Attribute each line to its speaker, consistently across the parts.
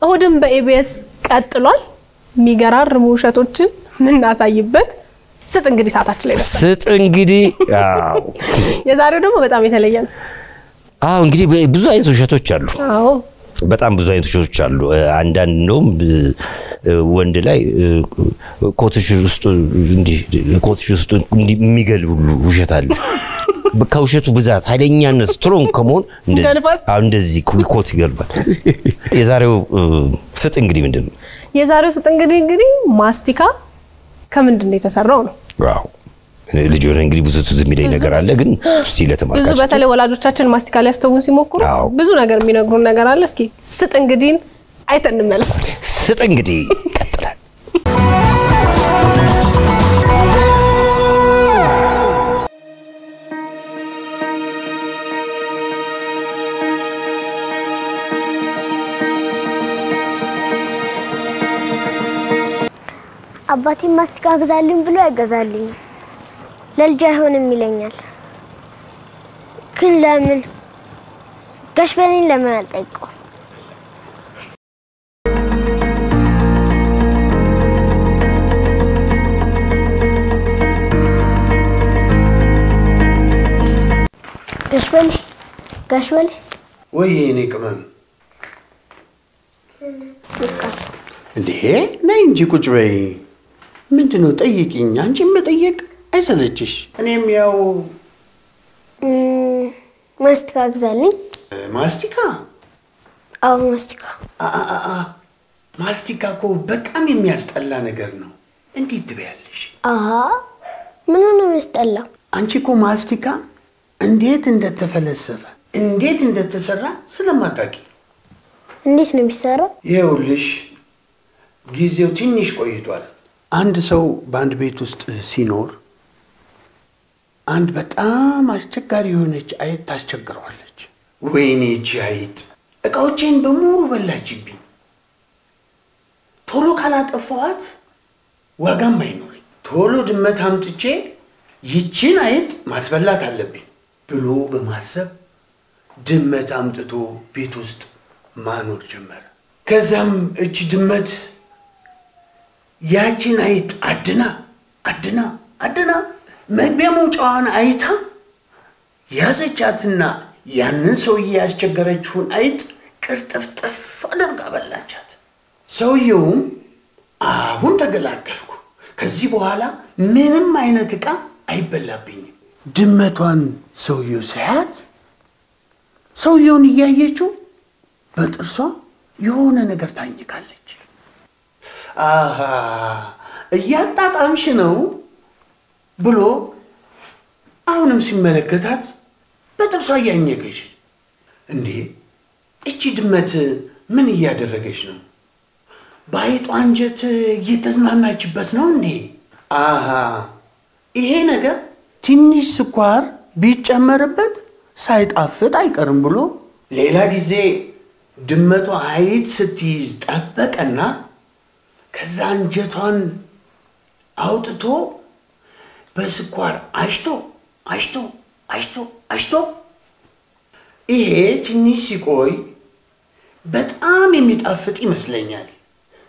Speaker 1: እሁድም በኢቢኤስ ቀጥሏል የሚገራርሙ ውሸቶችን ምናሳይበት ስጥ እንግዲህ ሰዓታችን ላይ ነበር
Speaker 2: ስጥ እንግዲህ አዎ
Speaker 1: የዛሬው ደግሞ በጣም የተለየ ነው
Speaker 2: አዎ እንግዲህ ብዙ አይነት ውሸቶች አሉ
Speaker 1: አዎ
Speaker 2: በጣም ብዙ አይነት ውሸቶች አሉ አንዳንድ ነው ወንድ ላይ ኮትሽ ውስጥ እንዲህ የሚገልቡ ውሸት አለ በከውሸቱ ብዛት ኃይለኛነት ስትሮንግ ከመሆን እንደዚህ ኮት ይገልባል የዛሬው ስጥ እንግዲህ ምንድነው
Speaker 1: የዛሬው ስጥ እንግዲህ ማስቲካ ከምንድነው የተሰራው ነው
Speaker 2: ዋው ልጅ ሆነ እንግዲህ ብዙ ትዝ የሚለኝ ነገር አለ ግን እስቲ ለተማካች
Speaker 1: ብዙ በተለይ ወላጆቻችን ማስቲካ ሊያስተውን ሲሞክሩ ብዙ ነገር የሚነግሩን ነገር አለ እስኪ ስጥ እንግዲህ አይተን እንመለስ
Speaker 2: ስጥ እንግዲህ ቀጥላል
Speaker 3: አባቴ ማስቲካ ገዛልኝ ብሎ ያገዛልኝ ለልጅ አይሆንም ይለኛል ግን ለምን ጋሽ በኔን ለምን አልጠይቀው ጋሽ በኔ
Speaker 4: ወይ እኔ ቅመም እንዴ ነይ እንጂ ቁጭ በይ ምንድነው ጠይቂኝ አንቺም መጠየቅ አይሰለችሽ እኔም ያው
Speaker 3: ማስቲካ ገዛልኝ
Speaker 4: ማስቲካ
Speaker 3: አዎ ማስቲካ
Speaker 4: ማስቲካ እኮ በጣም የሚያስጠላ ነገር ነው እንዴት ትበያለሽ
Speaker 3: ምን ነው የሚያስጠላው
Speaker 4: አንቺ እኮ ማስቲካ እንዴት እንደተፈለሰፈ እንዴት እንደተሰራ ስለማታውቂ
Speaker 3: እንዴት ነው የሚሰራው
Speaker 4: ይኸውልሽ ጊዜው ትንሽ ቆይቷል አንድ ሰው በአንድ ቤት ውስጥ ሲኖር አንድ በጣም አስቸጋሪ የሆነች አይጥ ታስቸግረዋለች ወይኔ እቺ አይጥ እቃዎቼን በሙሉ በላችብኝ ቶሎ ካላጠፋኋት ዋጋም አይኖርም ቶሎ ድመት አምጥቼ ይቺን አይጥ ማስበላት አለብኝ ብሎ በማሰብ ድመት አምጥቶ ቤት ውስጥ ማኖር ጀመረ ከዛም እቺ ድመት ያቺን አይጥ አድና መግቢያ መውጫዋን አይታ ያዘቻትና ያንን ሰውዬ ያስቸገረችውን አይጥ ቅርጥፍጥፍ አድርጋ በላቻት ሰውዬውም አሁን ተገላገልኩ ከዚህ በኋላ ምንም አይነት ዕቃ አይበላብኝም ድመቷን ሰውዬው ሳያት ሰውዬውን እያየችው በጥርሷ የሆነ ነገር ታኝካለች እያጣጣምሽ ነው ብሎ አሁንም ሲመለከታት በጥርሷ እያኘከች እንዴ እቺ ድመት ምን እያደረገች ነው ባይጧ አንጀት እየተዝናናችበት ነው እንዴ ይሄ ነገር ትንሽ ስኳር ቢጨመርበት ሳይጣፍጥ አይቀርም ብሎ ሌላ ጊዜ ድመቷ አይጥ ስትይዝ ጠበቀና ከዛ አንጀቷን አውጥቶ በስኳር አሽቶ ይሄ ትንሽ ሲቆይ በጣም የሚጣፍጥ ይመስለኛል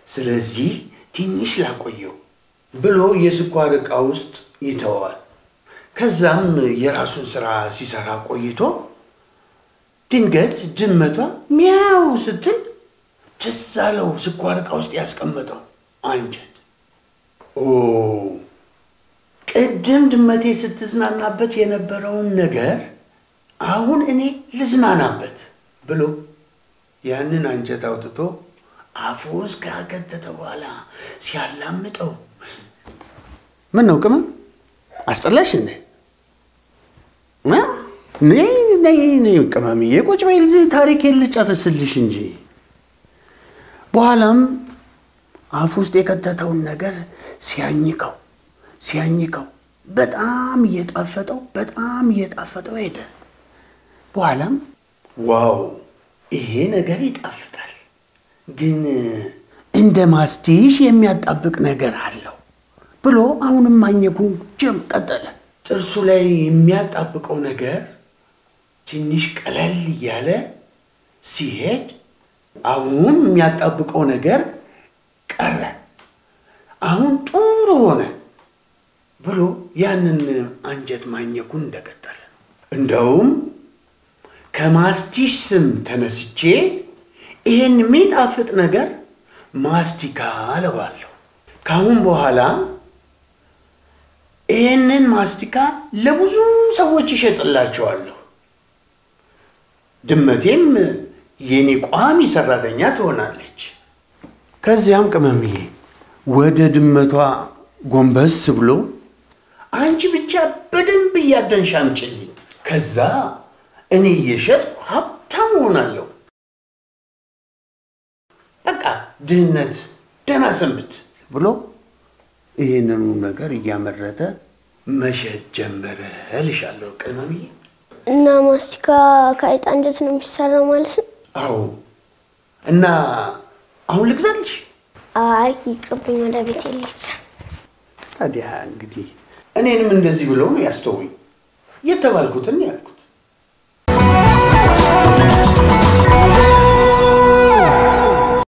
Speaker 4: ስለዚህ ትንሽ ላቆየው ብሎ የስኳር ዕቃ ውስጥ ይተዋል ከዛም የራሱን ስራ ሲሰራ ቆይቶ ድንገት ድመቷ ሚያው ስትል ተሳለው ስኳር ዕቃ ውስጥ ያስቀመጠው አንጀት ቅድም ድመቴ ስትዝናናበት የነበረውን ነገር አሁን እኔ ልዝናናበት ብሎ ያንን አንጀት አውጥቶ አፉ ውስጥ ካከተተ በኋላ ሲያላምጠው ምን ነው ቅመም አስጠላሽ እንዴ ነይ ቅመምዬ ቁጭ በይ ታሪኬን ልጨርስልሽ እንጂ በኋላም አፉ ውስጥ የከተተውን ነገር ሲያኝከው በጣም እየጣፈጠው ሄደ በኋላም ዋው ይሄ ነገር ይጣፍጣል ግን እንደ ማስቲሽ የሚያጣብቅ ነገር አለው ብሎ አሁንም ማኘኩን ቀጠለ ጥርሱ ላይ የሚያጣብቀው ነገር ትንሽ ቀለል እያለ ሲሄድ አሁን የሚያጣብቀው ነገር ቀረ። አሁን ጥሩ ሆነ ብሎ ያንን አንጀት ማኘኩን እንደቀጠለ ነው። እንደውም ከማስቲሽ ስም ተነስቼ ይሄን የሚጣፍጥ ነገር ማስቲካ አለዋለሁ። ካሁን በኋላ ይሄንን ማስቲካ ለብዙ ሰዎች ይሸጥላቸዋለሁ። ድመቴም የኔ ቋሚ ሰራተኛ ትሆናለች። ከዚያም ቅመምዬ ወደ ድመቷ ጎንበስ ብሎ አንቺ ብቻ በደንብ እያደንሽ አምጪልኝ፣ ከዛ እኔ እየሸጥኩ ሀብታም ሆናለሁ። በቃ ድህነት ደህና ሰንብት ብሎ ይህንኑ ነገር እያመረተ መሸጥ ጀመረ እልሻለሁ ቅመምዬ።
Speaker 3: እና ማስቲካ ከአይጥ አንጀት ነው የሚሰራው ማለት ነው?
Speaker 4: አዎ። እና አሁን ልግዛልሽ?
Speaker 3: አይ ይቅርብኝ፣ ወደ ቤት ልሂድ።
Speaker 4: ታዲያ እንግዲህ እኔንም እንደዚህ ብሎ ነው ያስተውኝ የተባልኩትን ያልኩት።